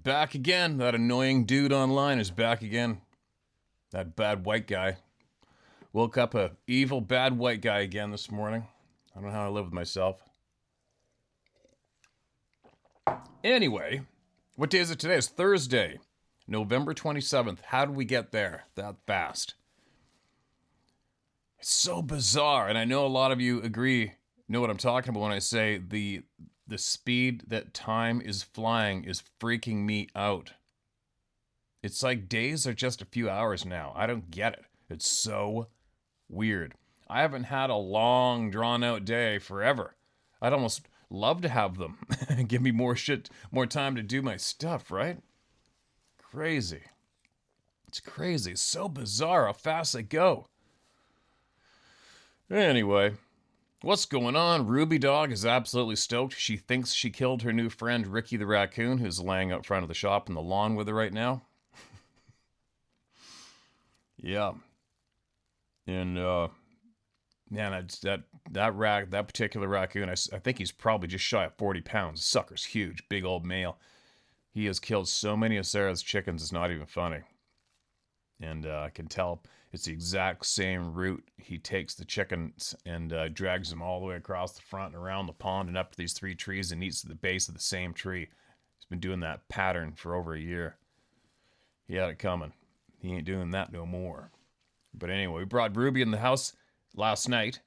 Back again. That annoying dude online is back again. That bad white guy. Woke up a evil bad white guy again this morning. I don't know how I live with myself. Anyway, what day is it today? It's Thursday, November 27th. How did we get there that fast? It's so bizarre, and I know a lot of you know what I'm talking about when I say the speed that time is flying is freaking me out. It's like days are just a few hours now. I don't get it. It's so weird. I haven't had a long, drawn-out day forever. I'd almost love to have them. Give me more time to do my stuff, right? Crazy. It's crazy. It's so bizarre how fast they go. Anyway, what's going on? Ruby Dog is absolutely stoked. She thinks she killed her new friend, Ricky the Raccoon, who's laying out front of the shop in the lawn with her right now. Yeah. And, man, that particular raccoon, I think he's probably just shy of 40 pounds. The sucker's huge, big old male. He has killed so many of Sarah's chickens, it's not even funny. And I can tell it's the exact same route he takes the chickens and drags them all the way across the front and around the pond and up to these 3 trees and eats at the base of the same tree. He's been doing that pattern for over a year. He had it coming. He ain't doing that no more. But anyway, we brought Ruby in the house last night,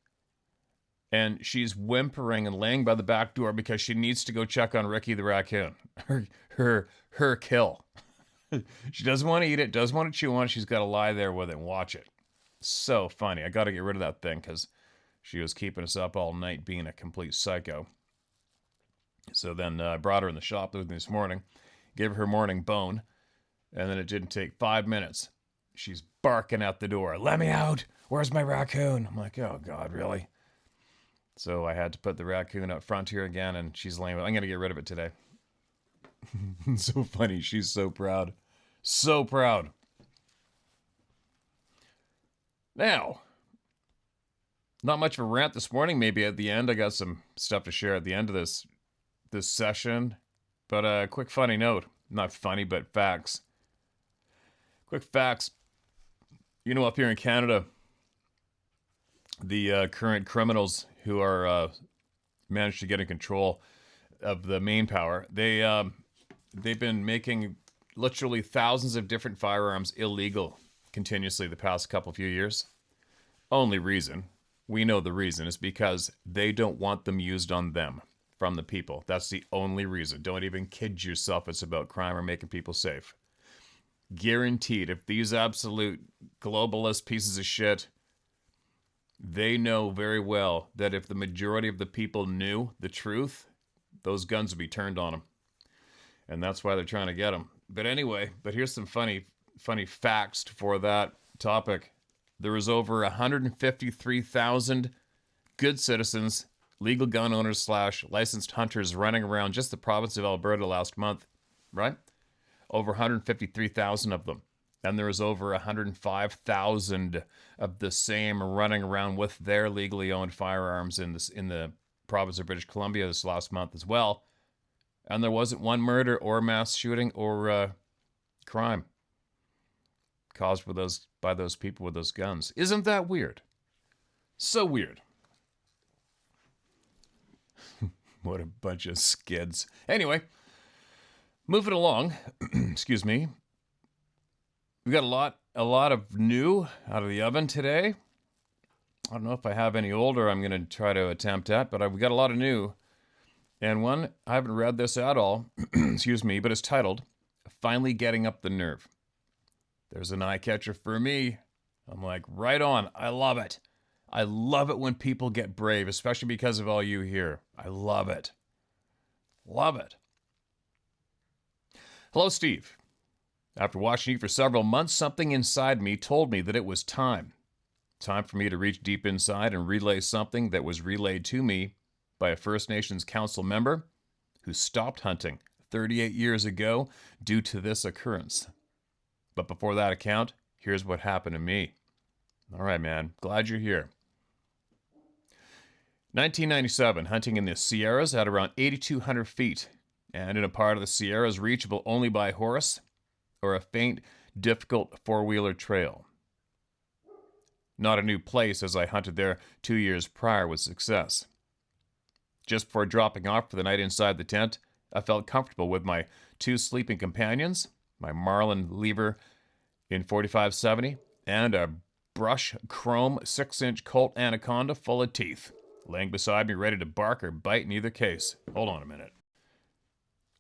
and she's whimpering and laying by the back door because she needs to go check on Ricky the Raccoon. Her kill. She doesn't want to eat it, doesn't want to chew on it. She's got to lie there with it and watch it. So funny. I got to get rid of that thing because she was keeping us up all night being a complete psycho. So then I brought her in the shop with me this morning, gave her morning bone, and then it didn't take 5 minutes. She's barking at the door. Let me out. Where's my raccoon? I'm like, oh, God, really? So I had to put the raccoon up front here again, and she's laying. I'm going to get rid of it today. So funny. She's so proud. So proud. Now, not much of a rant this morning. Maybe at the end. I got some stuff to share at the end of this session. But a quick funny note. Not funny, but facts. Quick facts. You know, up here in Canada, the current criminals who are managed to get in control of the main power, they've been making literally thousands of different firearms illegal continuously the past few years. Only reason, we know the reason, is because they don't want them used on them from the people. That's the only reason. Don't even kid yourself it's about crime or making people safe. Guaranteed, if these absolute globalist pieces of shit, they know very well that if the majority of the people knew the truth, those guns would be turned on them. And that's why they're trying to get them. But anyway, here's some funny facts for that topic. There was over 153,000 good citizens, legal gun owners / licensed hunters running around just the province of Alberta last month, right? Over 153,000 of them. And there was over 105,000 of the same running around with their legally owned firearms in the province of British Columbia this last month as well. And there wasn't one murder or mass shooting or crime caused by those people with those guns. Isn't that weird? So weird. What a bunch of skids. Anyway, moving along. Excuse me. We got a lot of new out of the oven today. I don't know if I have any older I'm going to try to attempt at, but we got a lot of new. And one, I haven't read this at all, excuse me, but it's titled, Finally Getting Up the Nerve. There's an eye catcher for me. I'm like, right on. I love it. I love it when people get brave, especially because of all you here. I love it. Love it. Hello, Steve. After watching you for several months, something inside me told me that it was time. Time for me to reach deep inside and relay something that was relayed to me by a First Nations council member who stopped hunting 38 years ago due to this occurrence. But before that account, here's what happened to me. All right, man. Glad you're here. 1997, hunting in the Sierras at around 8,200 feet and in a part of the Sierras reachable only by horse or a faint, difficult four-wheeler trail. Not a new place, as I hunted there 2 years prior with success. Just before dropping off for the night inside the tent, I felt comfortable with my 2 sleeping companions, my Marlin lever in 4570, and a brush chrome 6-inch Colt Anaconda full of teeth, laying beside me ready to bark or bite in either case. Hold on a minute.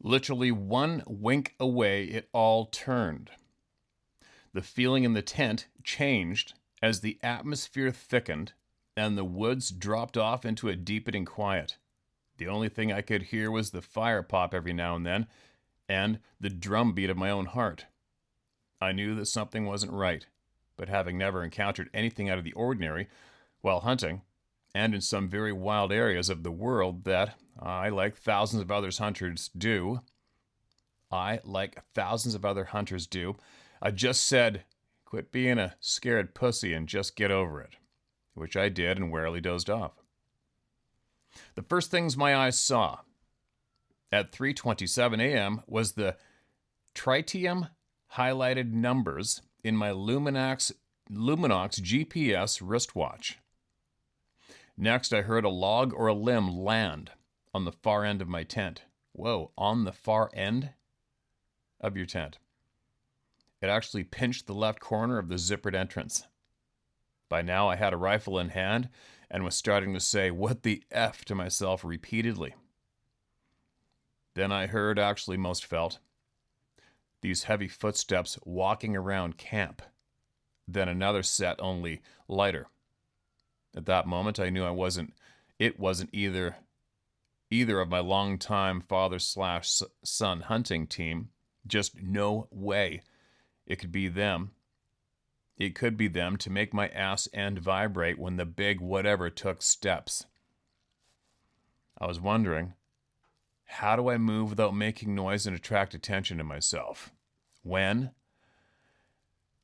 Literally one wink away, it all turned. The feeling in the tent changed as the atmosphere thickened and the woods dropped off into a deepening quiet. The only thing I could hear was the fire pop every now and then, and the drumbeat of my own heart. I knew that something wasn't right, but having never encountered anything out of the ordinary while hunting, and in some very wild areas of the world that I, like thousands of other hunters do, I just said, quit being a scared pussy and just get over it, which I did and warily dozed off. The first things my eyes saw at 3:27 a.m. was the tritium highlighted numbers in my Luminox GPS wristwatch. Next, I heard a log or a limb land on the far end of my tent. Whoa, on the far end of your tent. It actually pinched the left corner of the zippered entrance. By now, I had a rifle in hand and was starting to say, "What the F?" to myself repeatedly. Then I heard, actually most felt, these heavy footsteps walking around camp. Then another set, only lighter. At that moment, I knew it wasn't either of my longtime father/son hunting team. Just no way. It could be them to make my ass end vibrate when the big whatever took steps. I was wondering, how do I move without making noise and attract attention to myself? When?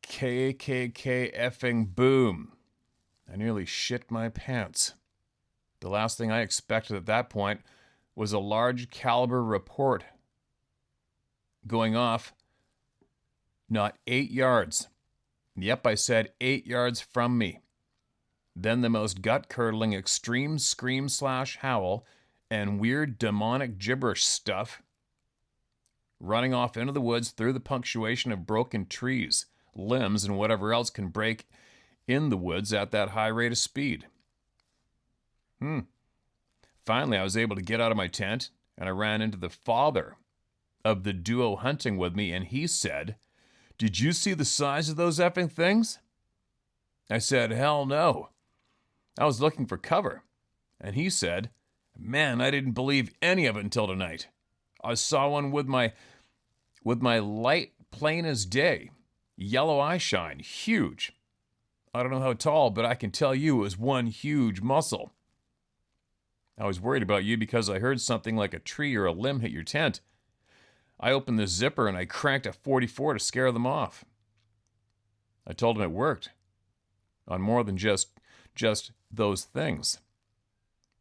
KKK effing boom. I nearly shit my pants. The last thing I expected at that point was a large caliber report going off not 8 yards. Yep, I said 8 yards from me. Then the most gut-curdling extreme scream/howl and weird demonic gibberish stuff running off into the woods through the punctuation of broken trees, limbs, and whatever else can break in the woods at that high rate of speed. Finally, I was able to get out of my tent, and I ran into the father of the duo hunting with me, and he said, "Did you see the size of those effing things?" I said, "Hell no. I was looking for cover." And he said, "Man, I didn't believe any of it until tonight. I saw one with my light plain as day, yellow eye shine, huge. I don't know how tall, but I can tell you it was one huge muscle. I was worried about you because I heard something like a tree or a limb hit your tent. I opened the zipper and I cranked a 44 to scare them off." I told him it worked on more than just those things.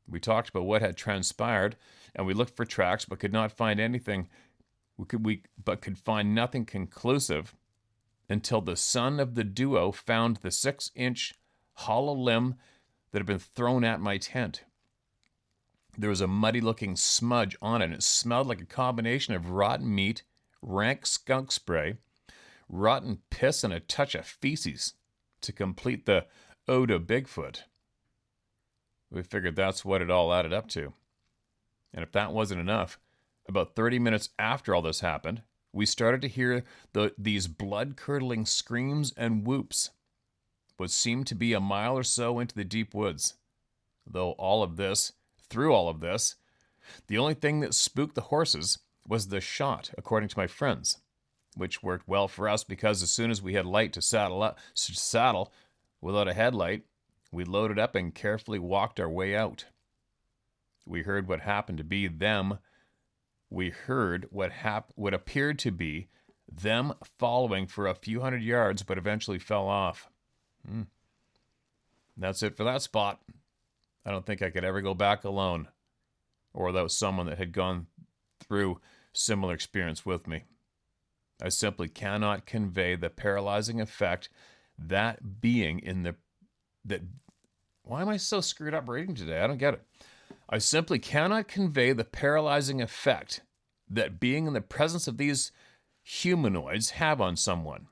We talked about what had transpired, and we looked for tracks but could not find anything. Could find nothing conclusive until the son of the duo found the 6-inch hollow limb that had been thrown at my tent. There was a muddy-looking smudge on it, and it smelled like a combination of rotten meat, rank skunk spray, rotten piss, and a touch of feces to complete the ode of Bigfoot. We figured that's what it all added up to. And if that wasn't enough, about 30 minutes after all this happened, we started to hear these blood-curdling screams and whoops, what seemed to be a mile or so into the deep woods. Through all of this, the only thing that spooked the horses was the shot, according to my friends, which worked well for us because as soon as we had light to saddle without a headlight, we loaded up and carefully walked our way out. We heard what happened to be them. We heard what appeared to be them following for a few hundred yards, but eventually fell off. That's it for that spot. I don't think I could ever go back alone, or without someone that had gone through similar experience with me. I simply cannot convey the paralyzing effect that being in the that why am I so screwed up reading today? I don't get it. I simply cannot convey the paralyzing effect that being in the presence of these humanoids have on someone.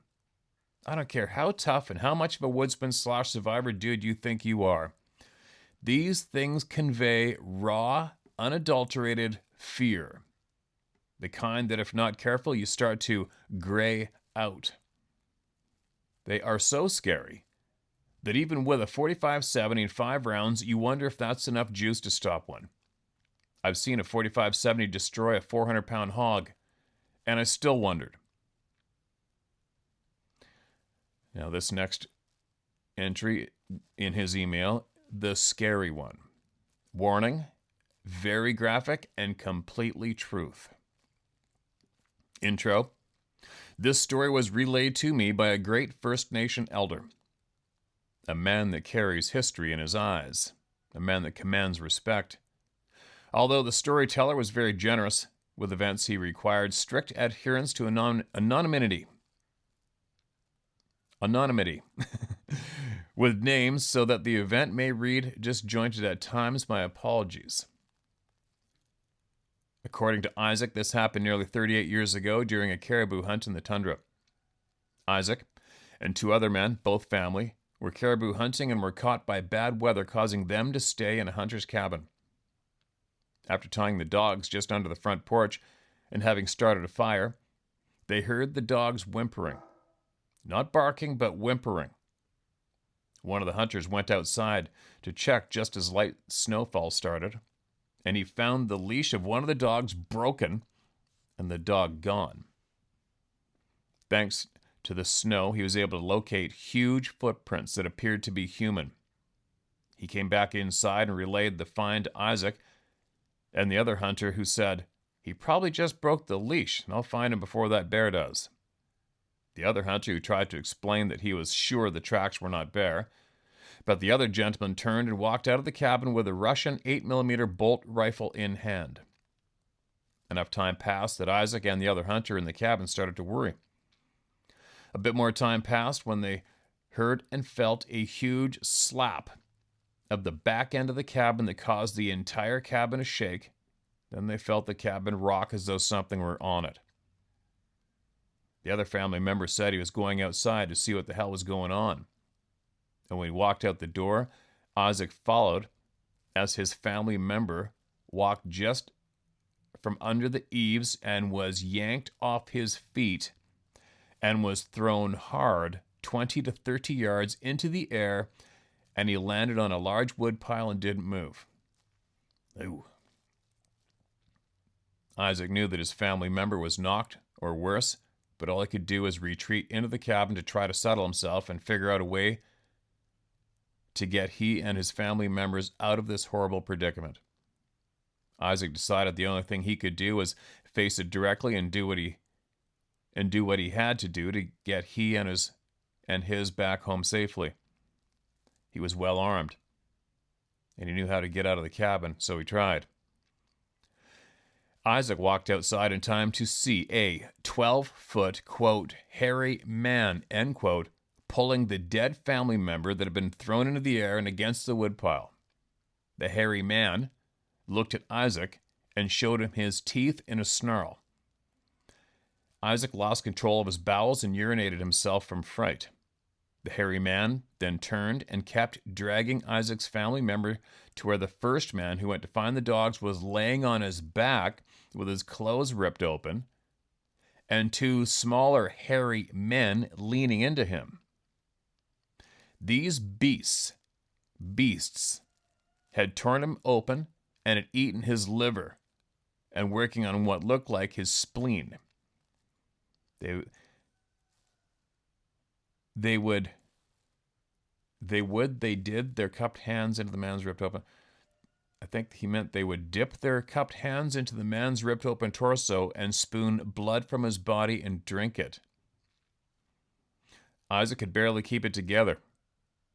I don't care how tough and how much of a woodsman / survivor dude you think you are. These things convey raw, unadulterated fear. The kind that if not careful, you start to gray out. They are so scary that even with a .45-70 and 5 rounds, you wonder if that's enough juice to stop one. I've seen a .45-70 destroy a 400-pound hog, and I still wondered. Now, this next entry in his email, the scary one. Warning, very graphic and completely truth. Intro. This story was relayed to me by a great First Nation elder. A man that carries history in his eyes. A man that commands respect. Although the storyteller was very generous with events, he required strict adherence to anonymity. Anonymity. With names so that the event may read disjointed at times. My apologies. According to Isaac, this happened nearly 38 years ago during a caribou hunt in the tundra. Isaac and 2 other men, both family, were caribou hunting and were caught by bad weather, causing them to stay in a hunter's cabin. After tying the dogs just under the front porch and having started a fire, they heard the dogs whimpering. Not barking, but whimpering. One of the hunters went outside to check just as light snowfall started, and he found the leash of one of the dogs broken and the dog gone. Thanks to the snow, he was able to locate huge footprints that appeared to be human. He came back inside and relayed the find to Isaac and the other hunter, who said, "He probably just broke the leash, and I'll find him before that bear does." The other hunter, who tried to explain that he was sure the tracks were not bear, but the other gentleman turned and walked out of the cabin with a Russian 8mm bolt rifle in hand. Enough time passed that Isaac and the other hunter in the cabin started to worry. A bit more time passed when they heard and felt a huge slap of the back end of the cabin that caused the entire cabin to shake. Then they felt the cabin rock as though something were on it. The other family member said he was going outside to see what the hell was going on. And when he walked out the door, Isaac followed as his family member walked just from under the eaves and was yanked off his feet and was thrown hard 20 to 30 yards into the air, and he landed on a large wood pile and didn't move. Ooh. Isaac knew that his family member was knocked, or worse, but all he could do was retreat into the cabin to try to settle himself and figure out a way to get he and his family members out of this horrible predicament. Isaac decided the only thing he could do was face it directly and do what he had to do to get he and his back home safely. He was well armed, and he knew how to get out of the cabin, so he tried. Isaac walked outside in time to see a 12-foot, quote, hairy man, end quote, pulling the dead family member that had been thrown into the air and against the woodpile. The hairy man looked at Isaac and showed him his teeth in a snarl. Isaac lost control of his bowels and urinated himself from fright. The hairy man then turned and kept dragging Isaac's family member to where the first man who went to find the dogs was laying on his back with his clothes ripped open, and 2 smaller hairy men leaning into him. These beasts had torn him open and had eaten his liver and working on what looked like his spleen. They did their cupped hands into the man's ripped open. I think he meant they would dip their cupped hands into the man's ripped open torso and spoon blood from his body and drink it. Isaac could barely keep it together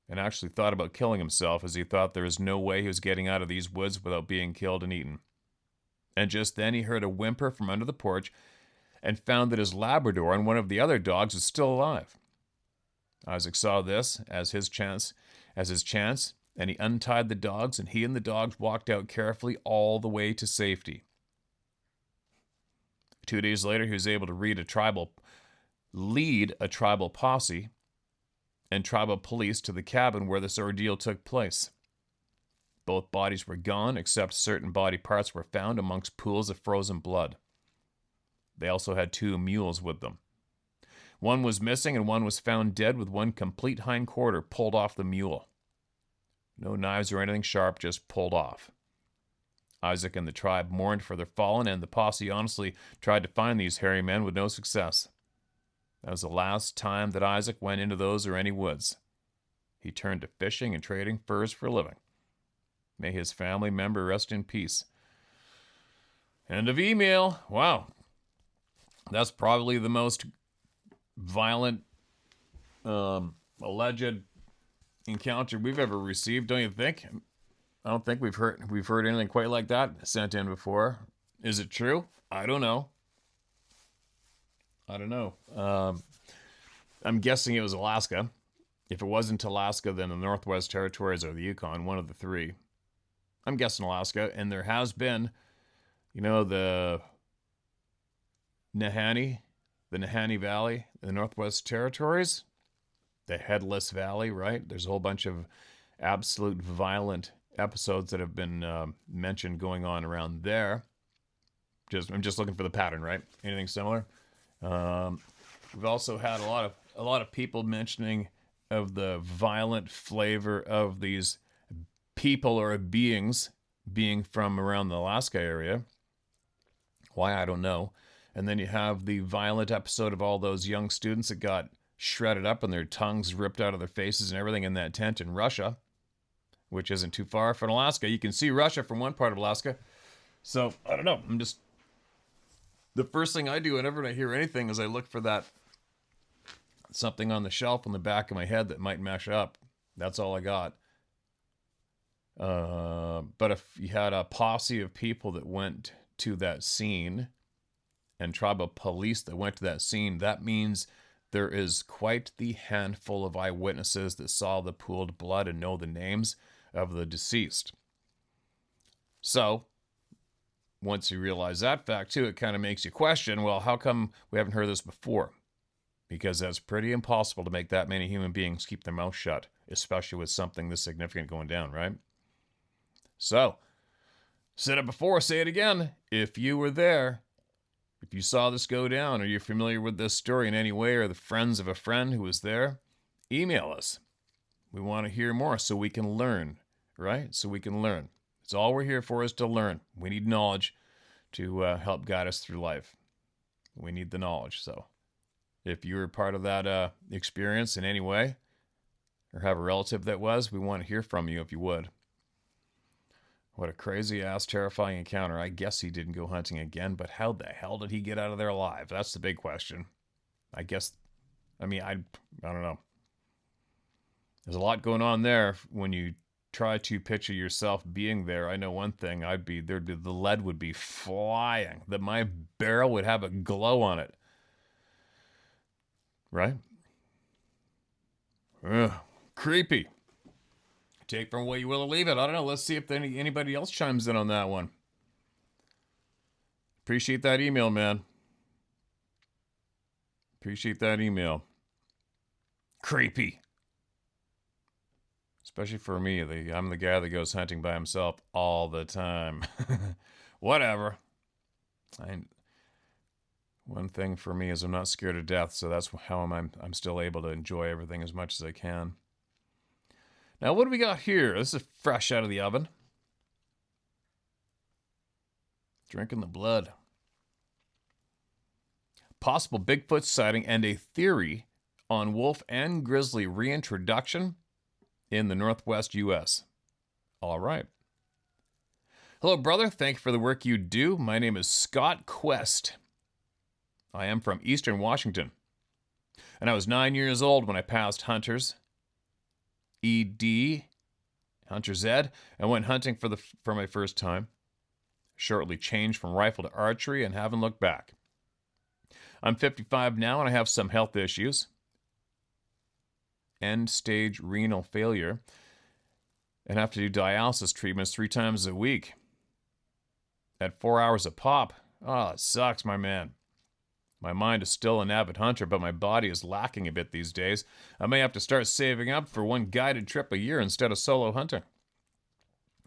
and actually thought about killing himself, as he thought there was no way he was getting out of these woods without being killed and eaten. And just then he heard a whimper from under the porch and found that his Labrador and one of the other dogs was still alive. Isaac saw this as his chance, and he untied the dogs, and he and the dogs walked out carefully all the way to safety. 2 days later, he was able to lead a tribal posse and tribal police to the cabin where this ordeal took place. Both bodies were gone, except certain body parts were found amongst pools of frozen blood. They also had 2 mules with them. One was missing and one was found dead with one complete hind quarter pulled off the mule. No knives or anything sharp, just pulled off. Isaac and the tribe mourned for their fallen, and the posse honestly tried to find these hairy men with no success. That was the last time that Isaac went into those or any woods. He turned to fishing and trading furs for a living. May his family member rest in peace. End of email. Wow. That's probably the most violent, alleged encounter we've ever received, don't you think? I don't think we've heard anything quite like that sent in before. Is it true? I don't know. I'm guessing it was Alaska. If it wasn't Alaska, then the Northwest Territories or the Yukon, one of the 3. I'm guessing Alaska, and there has been, the Nahanni Valley, the Northwest Territories, the Headless Valley, right? There's a whole bunch of absolute violent episodes that have been mentioned going on around there. I'm just looking for the pattern, right? Anything similar? We've also had a lot of people mentioning of the violent flavor of these people or beings being from around the Alaska area. Why, I don't know. And then you have the violent episode of all those young students that got shredded up and their tongues ripped out of their faces and everything in that tent in Russia, which isn't too far from Alaska. You can see Russia from one part of Alaska. So, I don't know. The first thing I do whenever I hear anything is I look for that something on the shelf on the back of my head that might mesh up. That's all I got. But if you had a posse of people that went to that scene and tribal police that went to that scene, that means there is quite the handful of eyewitnesses that saw the pooled blood and know the names of the deceased. So, once you realize that fact too, it kind of makes you question, well, how come we haven't heard this before? Because that's pretty impossible to make that many human beings keep their mouth shut, especially with something this significant going down, right? So, said it before, say it again. If you were there, if you saw this go down, or you're familiar with this story in any way, or the friends of a friend who was there, email us. We want to hear more so we can learn, right? So we can learn. It's all we're here for, is to learn. We need knowledge to help guide us through life. We need the knowledge. So if you were part of that experience in any way, or have a relative that was, we want to hear from you if you would. What a crazy-ass, terrifying encounter. I guess he didn't go hunting again, but how the hell did he get out of there alive? That's the big question. I don't know. There's a lot going on there when you try to picture yourself being there. I know one thing, the lead would be flying, that my barrel would have a glow on it. Right? Ugh, creepy. Take from what you will or leave it. I don't know. Let's see if anybody else chimes in on that one. Appreciate that email, man. Appreciate that email. Creepy. Especially for me. I'm the guy that goes hunting by himself all the time. Whatever. One thing for me is I'm not scared of death, so that's how I'm still able to enjoy everything as much as I can. Now, what do we got here? This is fresh out of the oven. Drinking the blood. Possible Bigfoot sighting and a theory on wolf and grizzly reintroduction in the Northwest U.S. All right. Hello, brother. Thank you for the work you do. My name is Scott Quest. I am from Eastern Washington. And I was 9 years old when I passed Hunter's Hunter's Ed, and went hunting for my first time. Shortly changed from rifle to archery and haven't looked back. I'm 55 now and I have some health issues. End-stage renal failure. And have to do dialysis treatments 3 times a week. At 4 hours a pop. Oh, it sucks, my man. My mind is still an avid hunter, but my body is lacking a bit these days. I may have to start saving up for one guided trip a year instead of solo hunting.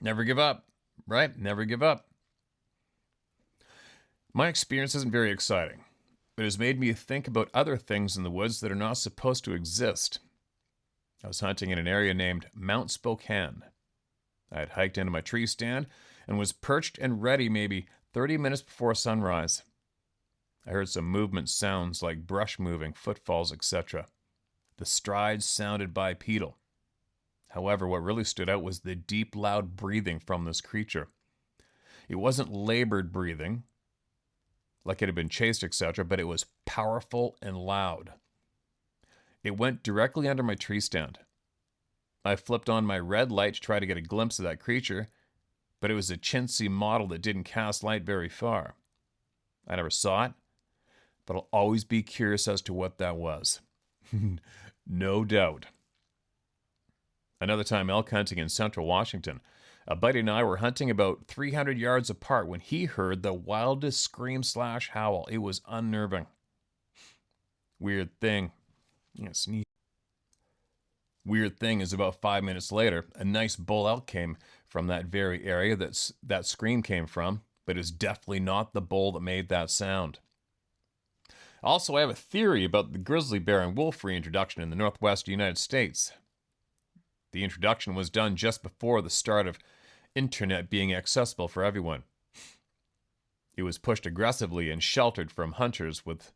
Never give up, right? Never give up. My experience isn't very exciting. It has made me think about other things in the woods that are not supposed to exist. I was hunting in an area named Mount Spokane. I had hiked into my tree stand and was perched and ready maybe 30 minutes before sunrise. I heard some movement sounds like brush moving, footfalls, etc. The strides sounded bipedal. However, what really stood out was the deep, loud breathing from this creature. It wasn't labored breathing, like it had been chased, etc., but it was powerful and loud. It went directly under my tree stand. I flipped on my red light to try to get a glimpse of that creature, but it was a chintzy model that didn't cast light very far. I never saw it, but I'll always be curious as to what that was. No doubt. Another time elk hunting in central Washington. A buddy and I were hunting about 300 yards apart when he heard the wildest scream/howl. It was unnerving. Weird thing. Sneeze. Weird thing is about 5 minutes later, a nice bull elk came from that very area that scream came from, but it's definitely not the bull that made that sound. Also, I have a theory about the grizzly bear and wolf reintroduction in the Northwest United States. The introduction was done just before the start of internet being accessible for everyone. It was pushed aggressively and sheltered from hunters with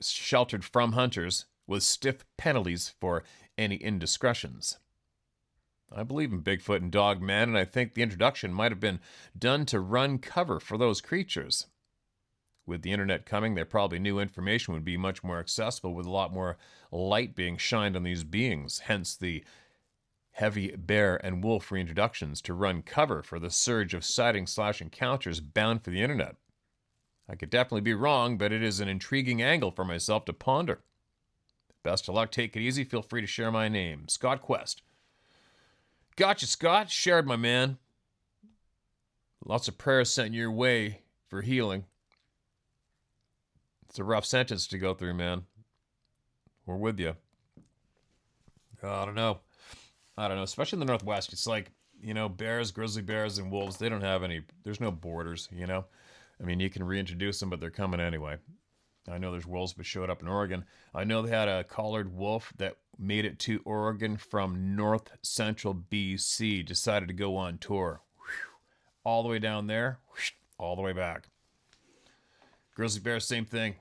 stiff penalties for any indiscretions. I believe in Bigfoot and Dogman, and I think the introduction might have been done to run cover for those creatures. With the internet coming, there probably new information would be much more accessible with a lot more light being shined on these beings, hence the heavy bear and wolf reintroductions to run cover for the surge of sightings/encounters bound for the internet. I could definitely be wrong, but it is an intriguing angle for myself to ponder. Best of luck, take it easy, feel free to share my name. Scott Quest. Gotcha, Scott. Shared, my man. Lots of prayers sent your way for healing. It's a rough sentence to go through, man. We're with you. I don't know. Especially in the Northwest. It's like, bears, grizzly bears, and wolves, they don't have any, there's no borders, I mean, you can reintroduce them, but they're coming anyway. I know there's wolves that showed up in Oregon. I know they had a collared wolf that made it to Oregon from north central BC, decided to go on tour. All the way down there, all the way back. Grizzly bears, same thing.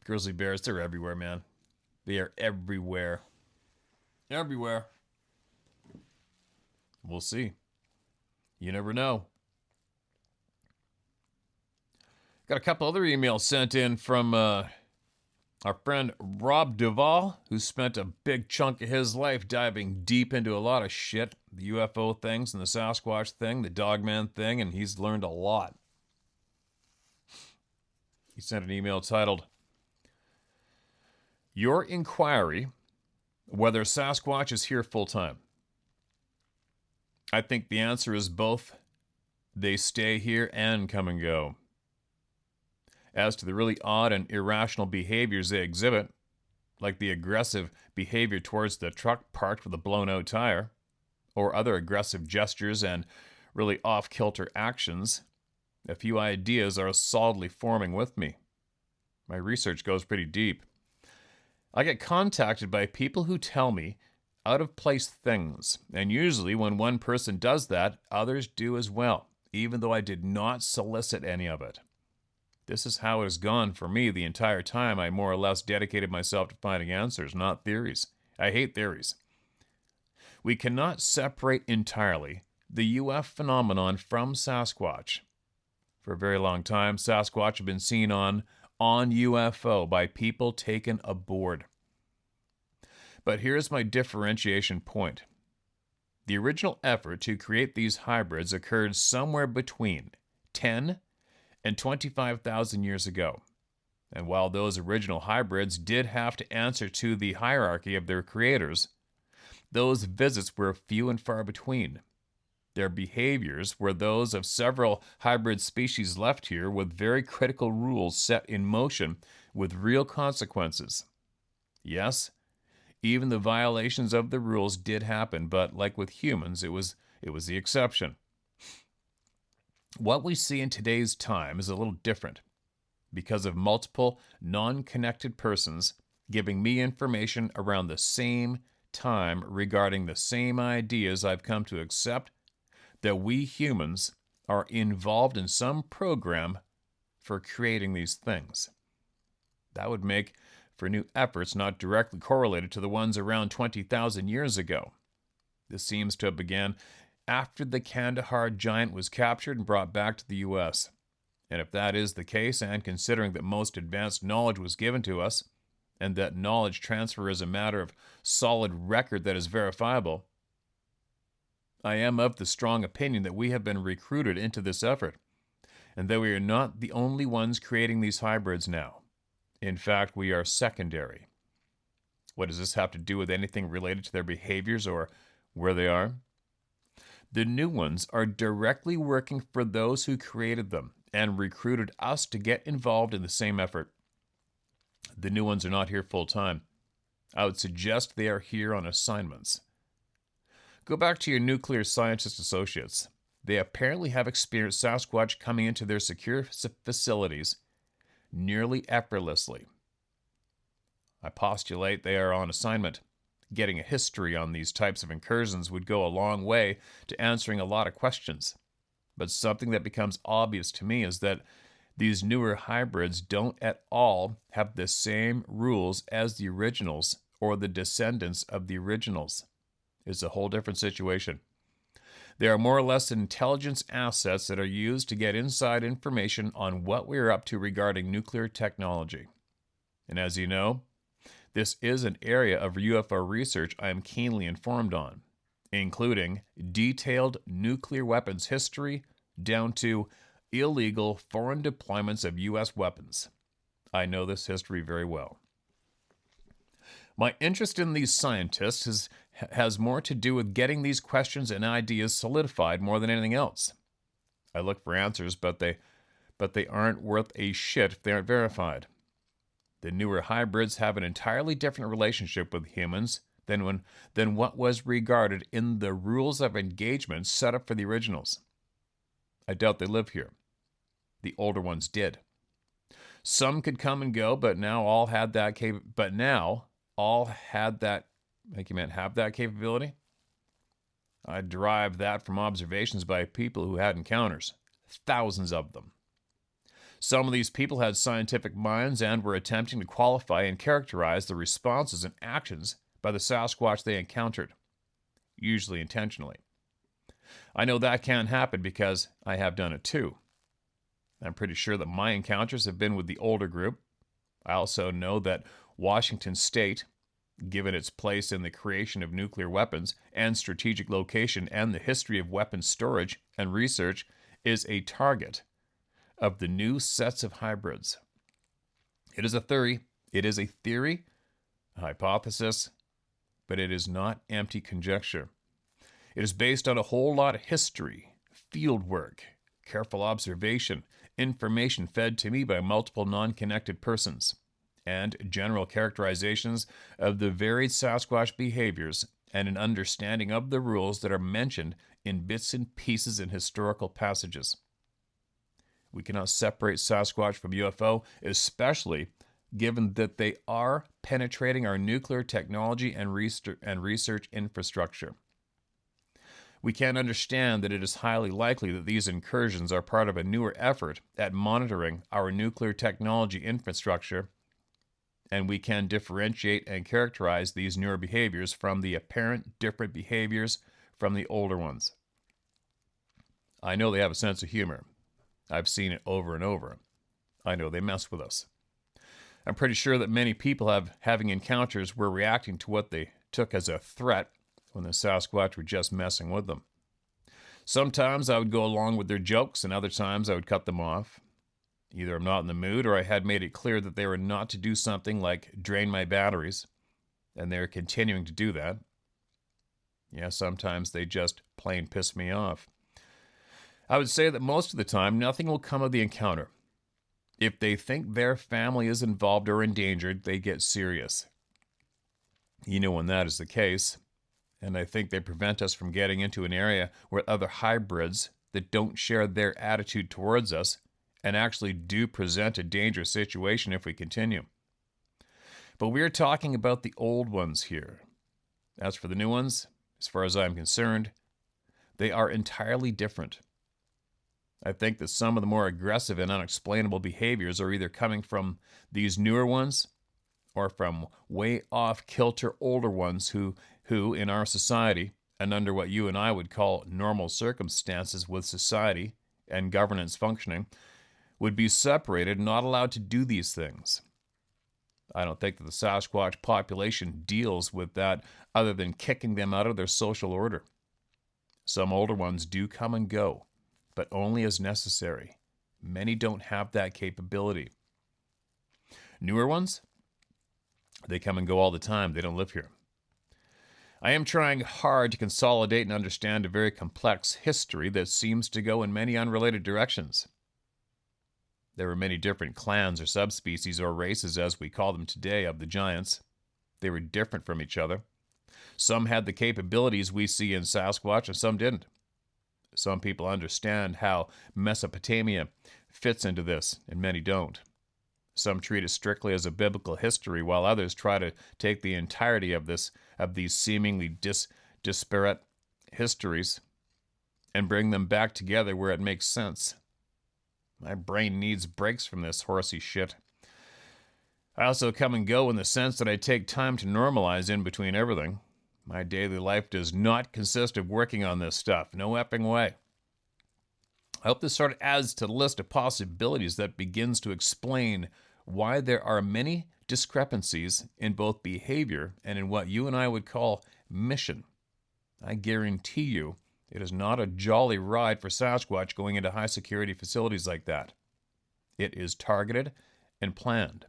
Grizzly bears, they're everywhere, man. They are everywhere. Everywhere. We'll see. You never know. Got a couple other emails sent in from our friend Rob Duvall, who spent a big chunk of his life diving deep into a lot of shit. The UFO things and the Sasquatch thing, the Dogman thing, and he's learned a lot. He sent an email titled, "Your inquiry, whether Sasquatch is here full time. I think the answer is both. They stay here and come and go. As to the really odd and irrational behaviors they exhibit, like the aggressive behavior towards the truck parked with a blown-out tire, or other aggressive gestures and really off-kilter actions, a few ideas are solidly forming with me. My research goes pretty deep. I get contacted by people who tell me out-of-place things, and usually when one person does that, others do as well, even though I did not solicit any of it. This is how it has gone for me the entire time I more or less dedicated myself to finding answers, not theories. I hate theories. We cannot separate entirely the UF phenomenon from Sasquatch. For a very long time, Sasquatch have been seen on UFO by people taken aboard. But here's my differentiation point. The original effort to create these hybrids occurred somewhere between 10 and 25,000 years ago. And while those original hybrids did have to answer to the hierarchy of their creators, those visits were few and far between. Their behaviors were those of several hybrid species left here with very critical rules set in motion with real consequences. Yes, even the violations of the rules did happen, but like with humans, it was the exception. What we see in today's time is a little different because of multiple non-connected persons giving me information around the same time regarding the same ideas I've come to accept that we humans are involved in some program for creating these things. That would make for new efforts not directly correlated to the ones around 20,000 years ago. This seems to have begun after the Kandahar giant was captured and brought back to the U.S. And if that is the case, and considering that most advanced knowledge was given to us, and that knowledge transfer is a matter of solid record that is verifiable, I am of the strong opinion that we have been recruited into this effort, and that we are not the only ones creating these hybrids now. In fact, we are secondary. What does this have to do with anything related to their behaviors or where they are? The new ones are directly working for those who created them and recruited us to get involved in the same effort. The new ones are not here full time. I would suggest they are here on assignments. Go back to your nuclear scientist associates. They apparently have experienced Sasquatch coming into their secure facilities nearly effortlessly. I postulate they are on assignment. Getting a history on these types of incursions would go a long way to answering a lot of questions. But something that becomes obvious to me is that these newer hybrids don't at all have the same rules as the originals or the descendants of the originals. It's a whole different situation. They are more or less intelligence assets that are used to get inside information on what we are up to regarding nuclear technology. And as you know, this is an area of UFO research I am keenly informed on, including detailed nuclear weapons history down to illegal foreign deployments of U.S. weapons. I know this history very well. My interest in these scientists has more to do with getting these questions and ideas solidified more than anything else. I look for answers, but they aren't worth a shit if they aren't verified. The newer hybrids have an entirely different relationship with humans than what was regarded in the rules of engagement set up for the originals. I doubt they live here. The older ones did. Some could come and go, but now all had that have that capability. I derived that from observations by people who had encounters, thousands of them. Some of these people had scientific minds and were attempting to qualify and characterize the responses and actions by the Sasquatch they encountered, usually intentionally. I know that can happen because I have done it too. I'm pretty sure that my encounters have been with the older group. I also know that Washington State, given its place in the creation of nuclear weapons and strategic location and the history of weapons storage and research, is a target of the new sets of hybrids. It is a theory, a hypothesis, but it is not empty conjecture. It is based on a whole lot of history, field work, careful observation, information fed to me by multiple non-connected persons, and general characterizations of the varied Sasquatch behaviors and an understanding of the rules that are mentioned in bits and pieces in historical passages. We cannot separate Sasquatch from UFO, especially given that they are penetrating our nuclear technology and research infrastructure. We can understand that it is highly likely that these incursions are part of a newer effort at monitoring our nuclear technology infrastructure, and we can differentiate and characterize these newer behaviors from the apparent different behaviors from the older ones. I know they have a sense of humor. I've seen it over and over. I know they mess with us. I'm pretty sure that many people having encounters were reacting to what they took as a threat when the Sasquatch were just messing with them. Sometimes I would go along with their jokes, and other times I would cut them off. Either I'm not in the mood, or I had made it clear that they were not to do something like drain my batteries, and they're continuing to do that. Yeah, sometimes they just plain piss me off. I would say that most of the time, nothing will come of the encounter. If they think their family is involved or endangered, they get serious. You know when that is the case, and I think they prevent us from getting into an area where other hybrids that don't share their attitude towards us and actually do present a dangerous situation if we continue. But we're talking about the old ones here. As for the new ones, as far as I'm concerned, they are entirely different. I think that some of the more aggressive and unexplainable behaviors are either coming from these newer ones or from way off kilter older ones who in our society and under what you and I would call normal circumstances with society and governance functioning would be separated and not allowed to do these things. I don't think that the Sasquatch population deals with that other than kicking them out of their social order. Some older ones do come and go, but only as necessary. Many don't have that capability. Newer ones, they come and go all the time. They don't live here. I am trying hard to consolidate and understand a very complex history that seems to go in many unrelated directions. There were many different clans or subspecies or races, as we call them today, of the giants. They were different from each other. Some had the capabilities we see in Sasquatch, and some didn't. Some people understand how Mesopotamia fits into this, and many don't. Some treat it strictly as a biblical history, while others try to take the entirety of these seemingly disparate histories and bring them back together where it makes sense. My brain needs breaks from this horsey shit. I also come and go in the sense that I take time to normalize in between everything. My daily life does not consist of working on this stuff. No effing way. I hope this sort of adds to the list of possibilities that begins to explain why there are many discrepancies in both behavior and in what you and I would call mission. I guarantee you it is not a jolly ride for Sasquatch going into high security facilities like that. It is targeted and planned.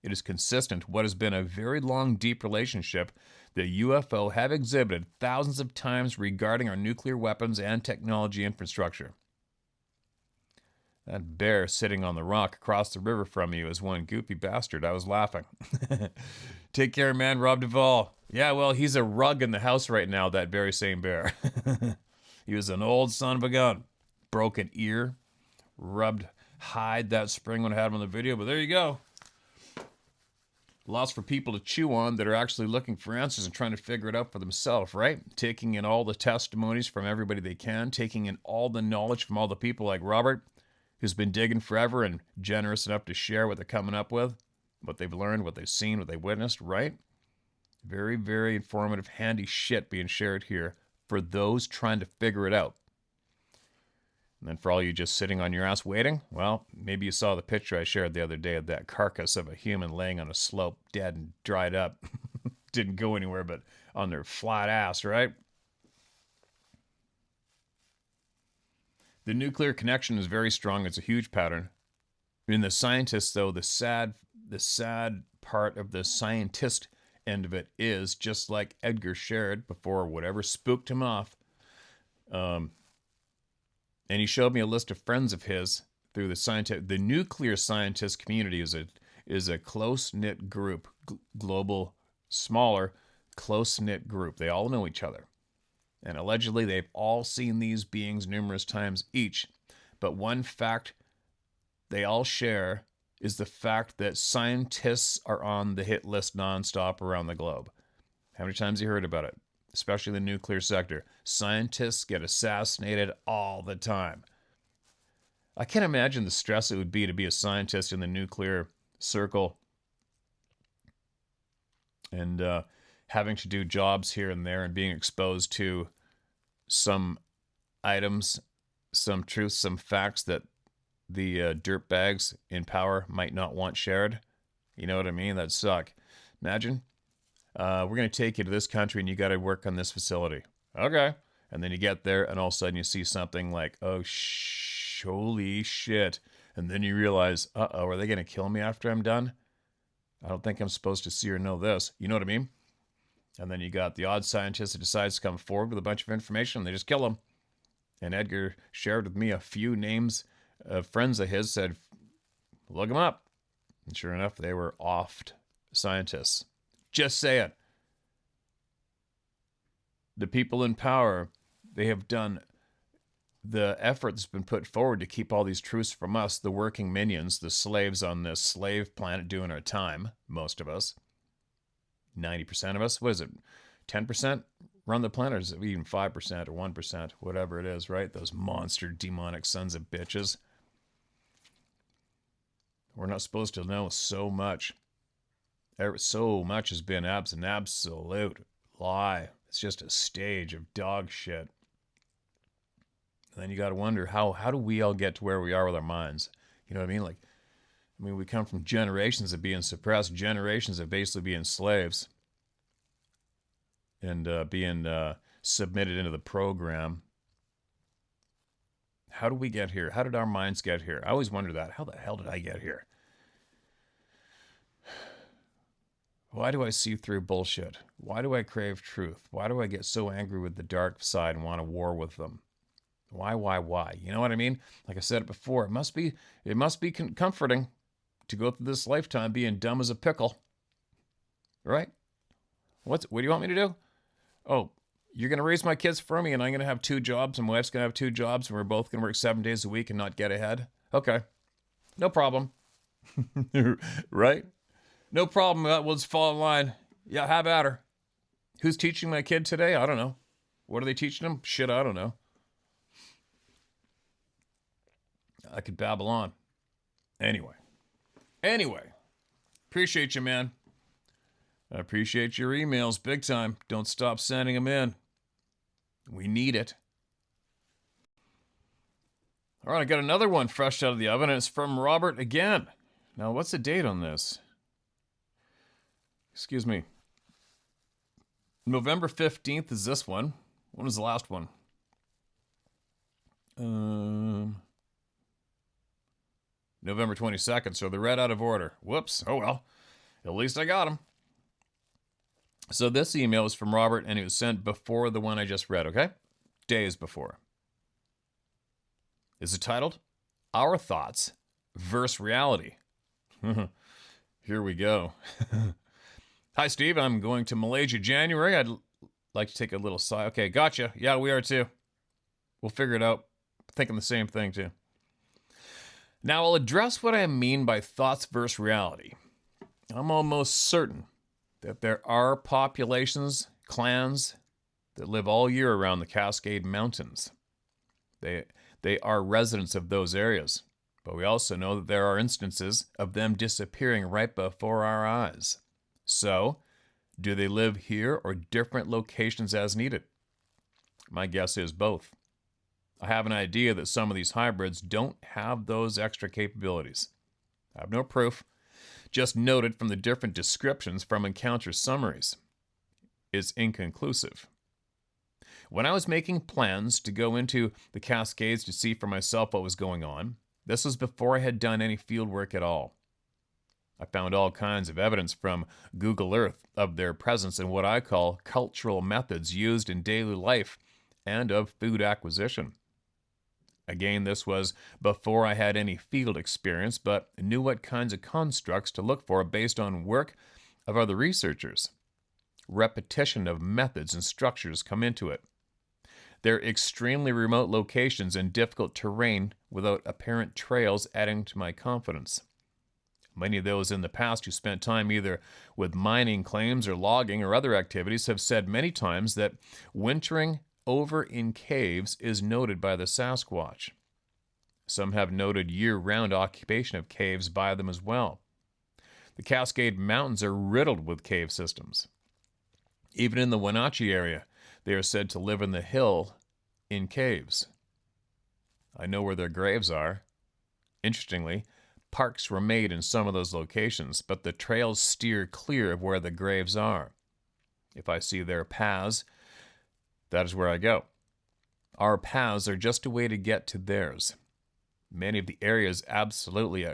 It is consistent with what has been a very long, deep relationship the UFO have exhibited thousands of times regarding our nuclear weapons and technology infrastructure. That bear sitting on the rock across the river from you is one goofy bastard. I was laughing. Take care, man. Rob Duvall. Yeah, well, he's a rug in the house right now, that very same bear. He was an old son of a gun. Broken ear. Rubbed hide that spring when I had him on the video, but there you go. Lots for people to chew on that are actually looking for answers and trying to figure it out for themselves, right? Taking in all the testimonies from everybody they can, taking in all the knowledge from all the people like Robert, who's been digging forever and generous enough to share what they're coming up with, what they've learned, what they've seen, what they've witnessed, right? Very, very informative, handy shit being shared here for those trying to figure it out. And then for all you just sitting on your ass waiting, well, maybe you saw the picture I shared the other day of that carcass of a human laying on a slope, dead and dried up. Didn't go anywhere but on their flat ass, right? The nuclear connection is very strong. It's a huge pattern. In the scientists, though, the sad part of the scientist end of it is, just like Edgar shared before whatever spooked him off, and he showed me a list of friends of his through the nuclear scientist community is a close-knit group, global, smaller, close-knit group. They all know each other. And allegedly they've all seen these beings numerous times each. But one fact they all share is the fact that scientists are on the hit list nonstop around the globe. How many times have you heard about it? Especially in the nuclear sector. Scientists get assassinated all the time. I can't imagine the stress it would be to be a scientist in the nuclear circle and having to do jobs here and there and being exposed to some items, some truths, some facts that the dirtbags in power might not want shared. You know what I mean? That'd suck. Imagine, we're going to take you to this country and you got to work on this facility. Okay. And then you get there, and all of a sudden you see something like, oh, holy shit. And then you realize, uh-oh, are they going to kill me after I'm done? I don't think I'm supposed to see or know this. You know what I mean? And then you got the odd scientist that decides to come forward with a bunch of information, and they just kill him. And Edgar shared with me a few names of friends of his, said, look them up. And sure enough, they were oft scientists. Just say it. The people in power, they have done the effort that's been put forward to keep all these truths from us, the working minions, the slaves on this slave planet doing our time, most of us. 90% of us, what is it, 10% run the planet, or is it even 5% or 1%, whatever it is, right? Those monster demonic sons of bitches. We're not supposed to know so much. So much has been an absolute lie. It's just a stage of dog shit. And then you got to wonder, how do we all get to where we are with our minds? You know what I mean? We come from generations of being suppressed, generations of basically being slaves and being submitted into the program. How do we get here? How did our minds get here? I always wonder that. How the hell did I get here? Why do I see through bullshit? Why do I crave truth? Why do I get so angry with the dark side and want to war with them? Why? You know what I mean? Like I said it before, it must be comforting to go through this lifetime being dumb as a pickle. Right? What do you want me to do? Oh, you're going to raise my kids for me, and I'm going to have 2 jobs, and my wife's going to have 2 jobs, and we're both going to work 7 days a week and not get ahead? Okay. No problem. Right? No problem. We'll just fall in line. Yeah, have at her. Who's teaching my kid today? I don't know. What are they teaching him? Shit, I don't know. I could babble on. Anyway. Appreciate you, man. I appreciate your emails big time. Don't stop sending them in. We need it. All right, I got another one fresh out of the oven, and it's from Robert again. Now, what's the date on this? Excuse me. November 15th is this one. When was the last one? November 22nd, so they're read out of order. Whoops. Oh, well. At least I got them. So this email is from Robert, and it was sent before the one I just read, okay? Days before. Is it titled, Our Thoughts versus Reality? Here we go. Hi, Steve. I'm going to Malaysia January. I'd like to take a little side. Okay, gotcha. Yeah, we are too. We'll figure it out. Thinking the same thing too. Now, I'll address what I mean by thoughts versus reality. I'm almost certain that there are populations, clans, that live all year around the Cascade Mountains. They are residents of those areas. But we also know that there are instances of them disappearing right before our eyes. So, do they live here or different locations as needed? My guess is both. I have an idea that some of these hybrids don't have those extra capabilities. I have no proof, just noted from the different descriptions from encounter summaries. It's inconclusive. When I was making plans to go into the Cascades to see for myself what was going on, this was before I had done any field work at all. I found all kinds of evidence from Google Earth of their presence in what I call cultural methods used in daily life and of food acquisition. Again, this was before I had any field experience, but knew what kinds of constructs to look for based on work of other researchers. Repetition of methods and structures come into it. They're extremely remote locations and difficult terrain without apparent trails adding to my confidence. Many of those in the past who spent time either with mining claims or logging or other activities have said many times that wintering over in caves is noted by the Sasquatch. Some have noted year-round occupation of caves by them as well. The Cascade Mountains are riddled with cave systems. Even in the Wenatchee area, they are said to live in the hill in caves. I know where their graves are. Interestingly, parks were made in some of those locations, but the trails steer clear of where the graves are. If I see their paths, that is where I go. Our paths are just a way to get to theirs. Many of the areas absolutely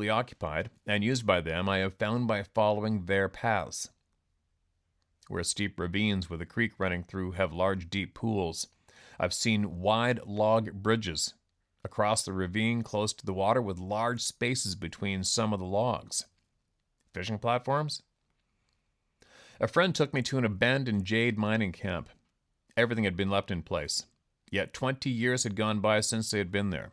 occupied and used by them I have found by following their paths. Where steep ravines with a creek running through have large deep pools. I've seen wide log bridges across the ravine close to the water with large spaces between some of the logs. Fishing platforms? A friend took me to an abandoned jade mining camp. Everything had been left in place, yet 20 years had gone by since they had been there.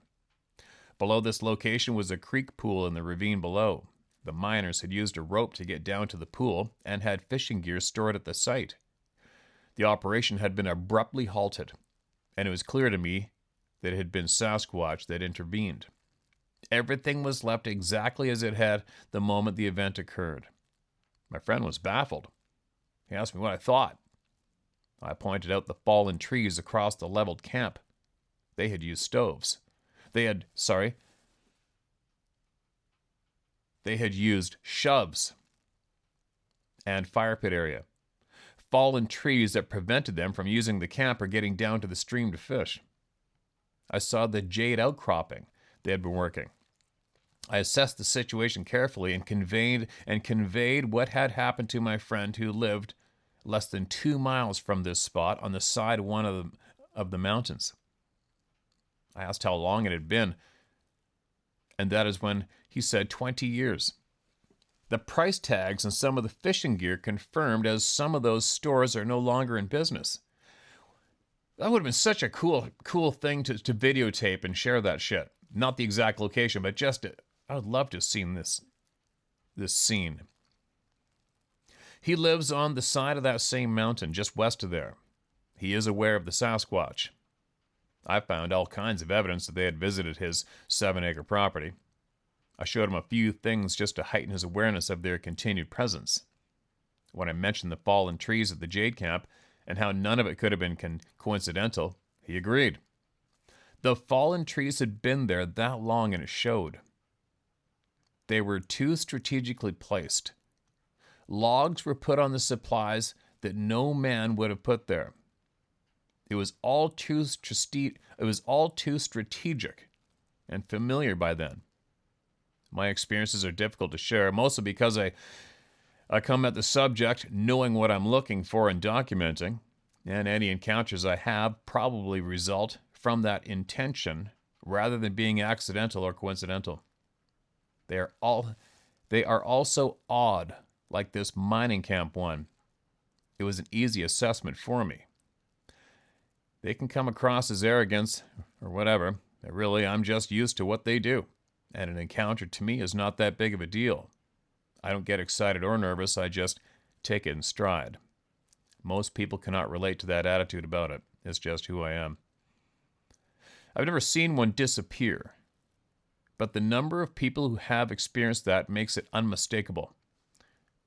Below this location was a creek pool in the ravine below. The miners had used a rope to get down to the pool and had fishing gear stored at the site. The operation had been abruptly halted, and it was clear to me that it had been Sasquatch that intervened. Everything was left exactly as it had the moment the event occurred. My friend was baffled. He asked me what I thought. I pointed out the fallen trees across the leveled camp. They had used stoves. They had used shoves and fire pit area. Fallen trees that prevented them from using the camp or getting down to the stream to fish. I saw the jade outcropping they had been working. I assessed the situation carefully and conveyed what had happened to my friend who lived less than 2 miles from this spot on the side of one of the mountains. I asked how long it had been, and that is when he said 20 years. The price tags on some of the fishing gear confirmed, as some of those stores are no longer in business. That would have been such a cool thing to videotape and share that shit. Not the exact location, but just I would love to have seen this scene. He lives on the side of that same mountain, just west of there. He is aware of the Sasquatch. I found all kinds of evidence that they had visited his 7-acre property. I showed him a few things just to heighten his awareness of their continued presence. When I mentioned the fallen trees at the jade camp and how none of it could have been coincidental, he agreed. The fallen trees had been there that long, and it showed. They were too strategically placed. Logs were put on the supplies that no man would have put there. It was all too strategic and familiar by then. My experiences are difficult to share, mostly because I come at the subject knowing what I'm looking for and documenting, and any encounters I have probably result from that intention rather than being accidental or coincidental. They are also odd, like this mining camp one. It was an easy assessment for me. They can come across as arrogance or whatever, but really I'm just used to what they do, and an encounter to me is not that big of a deal. I don't get excited or nervous, I just take it in stride. Most people cannot relate to that attitude about it. It's just who I am. I've never seen one disappear, but the number of people who have experienced that makes it unmistakable.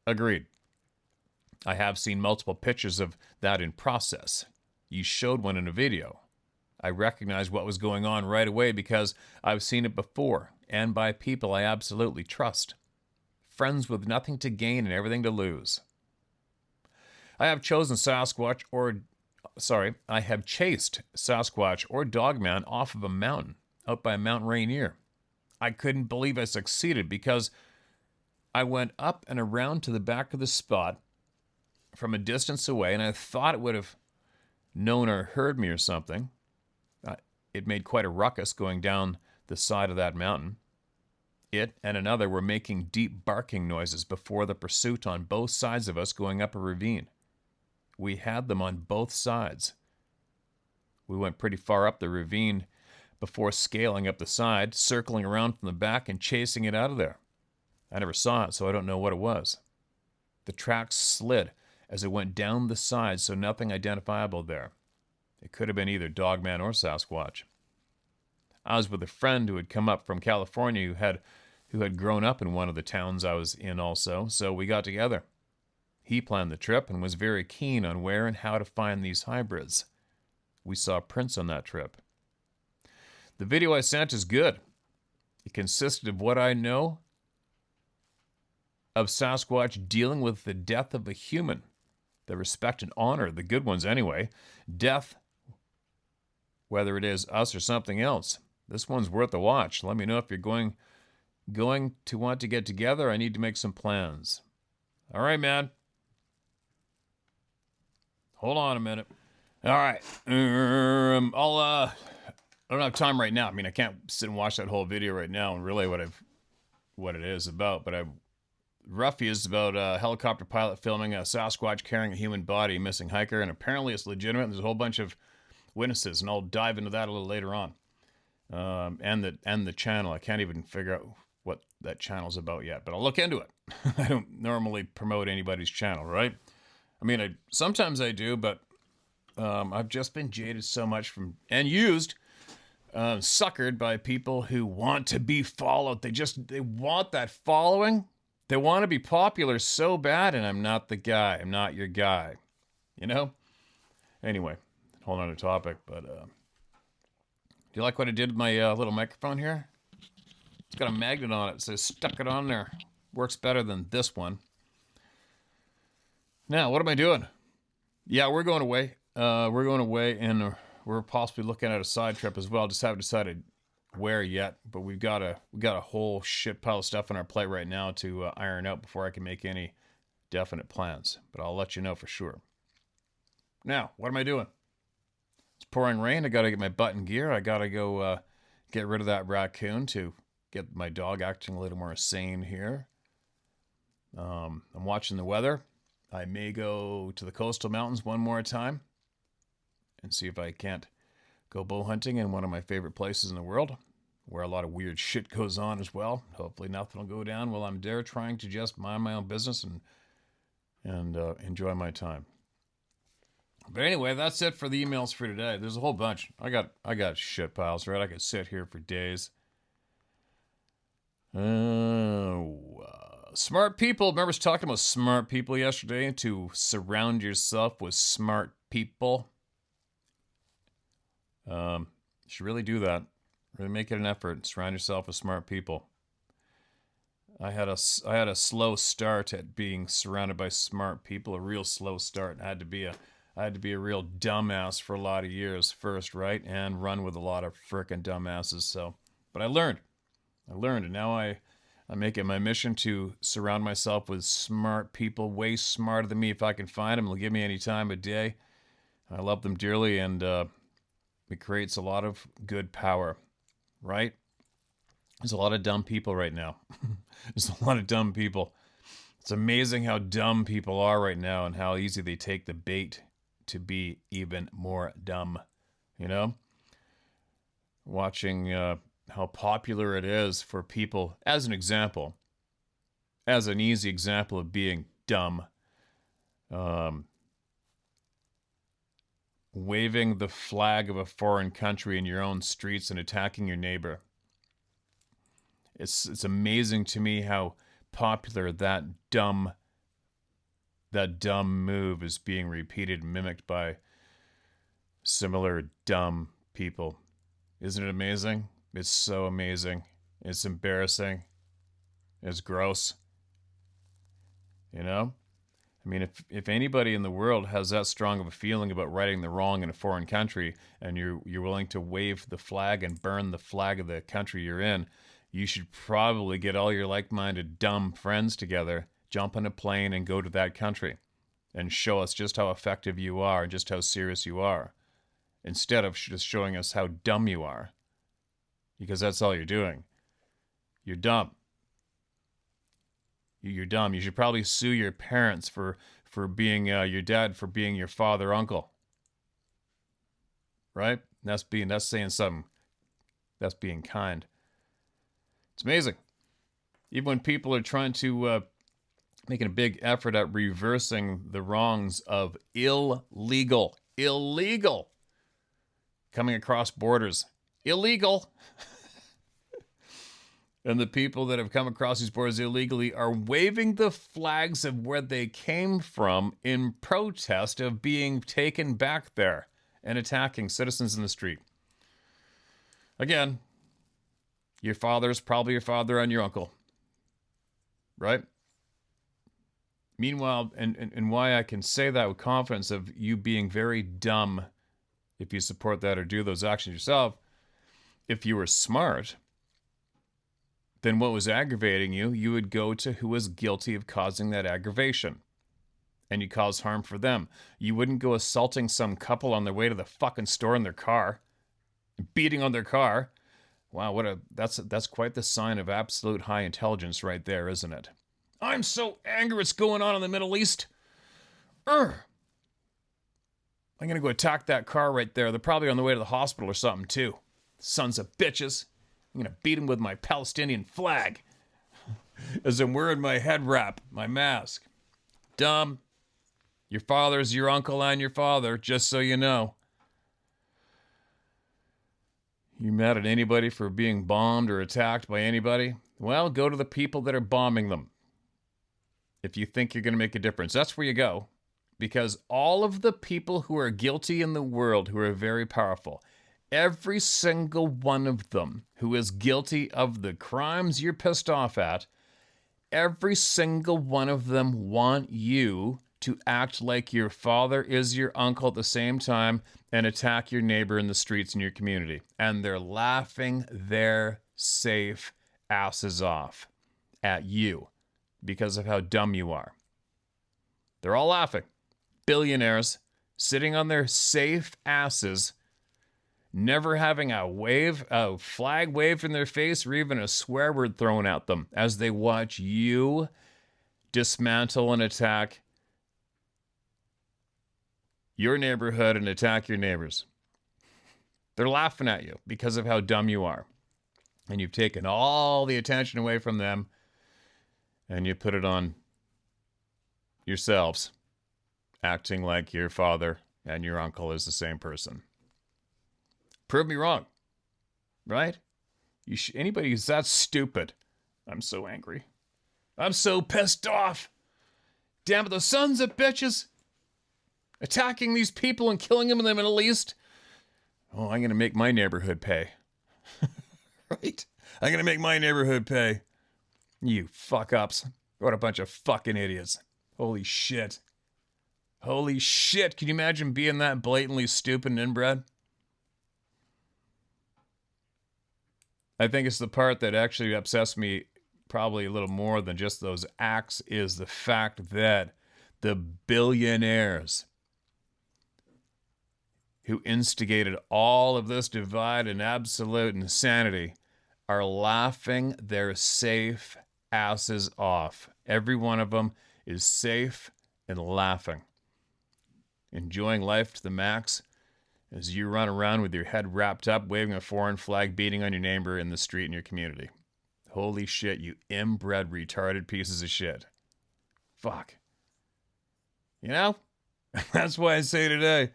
Agreed. I have seen multiple pictures of that in process. You showed one in a video. I recognized what was going on right away because I've seen it before, and by people I absolutely trust. Friends with nothing to gain and everything to lose. I have chased Sasquatch or Dogman off of a mountain, out by Mount Rainier. I couldn't believe I succeeded because I went up and around to the back of the spot from a distance away, and I thought it would have known or heard me or something. It made quite a ruckus going down the side of that mountain. It and another were making deep barking noises before the pursuit on both sides of us going up a ravine. We had them on both sides. We went pretty far up the ravine before scaling up the side, circling around from the back and chasing it out of there. I never saw it, so I don't know what it was. The tracks slid as it went down the side, so nothing identifiable there. It could have been either Dogman or Sasquatch. I was with a friend who had come up from California who had grown up in one of the towns I was in also, so we got together. He planned the trip and was very keen on where and how to find these hybrids. We saw prints on that trip. The video I sent is good. It consisted of what I know of Sasquatch dealing with the death of a human They respect and honor the good ones anyway. Death, whether it is us or something else. This one's worth a watch. Let me know if you're going to want to get together. I need to make some plans. All right, man. Hold on a minute. All right. I don't have time right now. I mean, I can't sit and watch that whole video right now and relay what it is about, but Ruffy is about a helicopter pilot filming a Sasquatch carrying a human body, missing hiker, and apparently it's legitimate. There's a whole bunch of witnesses, and I'll dive into that a little later on. And the channel. I can't even figure out what that channel's about yet, but I'll look into it. I don't normally promote anybody's channel, right? I mean, sometimes I do, but I've just been jaded so much and used, suckered by people who want to be followed. They want that following. They want to be popular so bad, and I'm not the guy. I'm not your guy. You know? Anyway, whole other topic, but do you like what I did with my little microphone here? It's got a magnet on it, so I stuck it on there. Works better than this one. Now, what am I doing? Yeah, we're going away. And we're possibly looking at a side trip as well. Just haven't decided where yet, but we got a whole shit pile of stuff on our plate right now to iron out before I can make any definite plans. But I'll let you know for sure. Now, what am I doing? It's pouring rain. I got to get my butt in gear. I got to go get rid of that raccoon to get my dog acting a little more sane here. I'm watching the weather. I may go to the coastal mountains one more time and see if I can't go bow hunting in one of my favorite places in the world, where a lot of weird shit goes on as well. Hopefully nothing will go down while I'm there trying to just mind my own business and enjoy my time. But anyway, that's it for the emails for today. There's a whole bunch. I got shit piles, right? I could sit here for days. Smart people. Remember I was talking about smart people yesterday, to surround yourself with smart people. You should really do that. Really make it an effort. Surround yourself with smart people. I had a slow start at being surrounded by smart people. A real slow start. I had to be a real dumbass for a lot of years first, right? And run with a lot of frickin' dumbasses. So, but I learned, and now I make it my mission to surround myself with smart people, way smarter than me if I can find them. They'll give me any time of day. I love them dearly, and it creates a lot of good power, right? There's a lot of dumb people right now. There's a lot of dumb people. It's amazing how dumb people are right now and how easy they take the bait to be even more dumb, you know? Watching how popular it is for people, as an example, as an easy example of being dumb, waving the flag of a foreign country in your own streets and attacking your neighbor. It's amazing to me how popular that dumb move is being repeated and mimicked by similar dumb people. Isn't it amazing? It's so amazing. It's embarrassing. It's gross. You know? I mean, if anybody in the world has that strong of a feeling about righting the wrong in a foreign country, and you're willing to wave the flag and burn the flag of the country you're in, you should probably get all your like-minded dumb friends together, jump on a plane, and go to that country and show us just how effective you are and just how serious you are, instead of just showing us how dumb you are. Because that's all you're doing. You're dumb. You're dumb. You should probably sue your parents for being your dad, for being your father, uncle. Right? That's saying something. That's being kind. It's amazing. Even when people are trying to making a big effort at reversing the wrongs of illegal coming across borders. Illegal. And the people that have come across these borders illegally are waving the flags of where they came from in protest of being taken back there and attacking citizens in the street. Again, your father's probably your father and your uncle. Right? Meanwhile, and why I can say that with confidence of you being very dumb if you support that or do those actions yourself, if you were smart, then what was aggravating you, you would go to who was guilty of causing that aggravation. And you cause harm for them. You wouldn't go assaulting some couple on their way to the fucking store in their car, beating on their car. Wow, that's quite the sign of absolute high intelligence right there, isn't it? I'm so angry what's going on in the Middle East. I'm going to go attack that car right there. They're probably on the way to the hospital or something, too. Sons of bitches. I'm going to beat them with my Palestinian flag as I'm wearing my head wrap, my mask. Dumb. Your father's your uncle and your father, just so you know. You mad at anybody for being bombed or attacked by anybody? Well, go to the people that are bombing them. If you think you're going to make a difference, that's where you go. Because all of the people who are guilty in the world, who are very powerful, every single one of them who is guilty of the crimes you're pissed off at, every single one of them want you to act like your father is your uncle at the same time and attack your neighbor in the streets in your community. And they're laughing their safe asses off at you because of how dumb you are. They're all laughing. Billionaires sitting on their safe asses, never having a flag waved in their face or even a swear word thrown at them as they watch you dismantle and attack your neighborhood and attack your neighbors. They're laughing at you because of how dumb you are. And you've taken all the attention away from them and you put it on yourselves, acting like your father and your uncle is the same person. Prove me wrong, right? Anybody who's that stupid, I'm so angry. I'm so pissed off. Damn it, the sons of bitches attacking these people and killing them in the Middle East. Oh, I'm going to make my neighborhood pay. Right? I'm going to make my neighborhood pay. You fuck-ups. What a bunch of fucking idiots. Holy shit. Holy shit. Can you imagine being that blatantly stupid and inbred? I think it's the part that actually upsets me probably a little more than just those acts is the fact that the billionaires who instigated all of this divide and absolute insanity are laughing their safe asses off. Every one of them is safe and laughing, enjoying life to the max as you run around with your head wrapped up, waving a foreign flag, beating on your neighbor in the street in your community. Holy shit, you inbred, retarded pieces of shit. Fuck. You know? That's why I say today,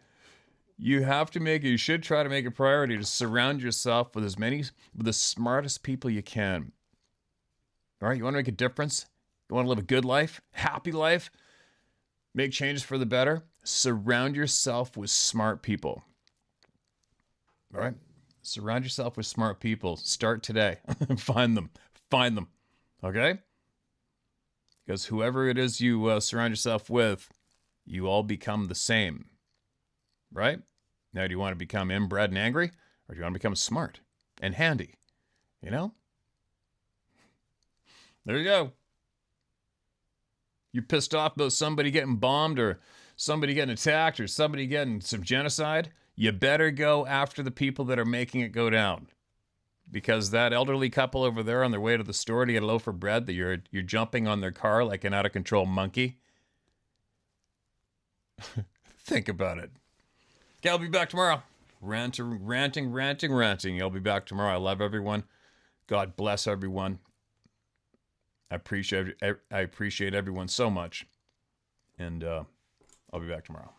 you should try to make a priority to surround yourself with the smartest people you can. All right, you want to make a difference? You want to live a good life, happy life, make changes for the better? Surround yourself with smart people. All right? Surround yourself with smart people. Start today. Find them. Okay? Because whoever it is you surround yourself with, you all become the same. Right? Now, do you want to become inbred and angry? Or do you want to become smart and handy? You know? There you go. You're pissed off about somebody getting bombed or somebody getting attacked or somebody getting some genocide? You better go after the people that are making it go down. Because that elderly couple over there on their way to the store to get a loaf of bread, that you're jumping on their car like an out-of-control monkey. Think about it. Okay, I'll be back tomorrow. Ranting. I'll be back tomorrow. I love everyone. God bless everyone. I appreciate everyone so much. And I'll be back tomorrow.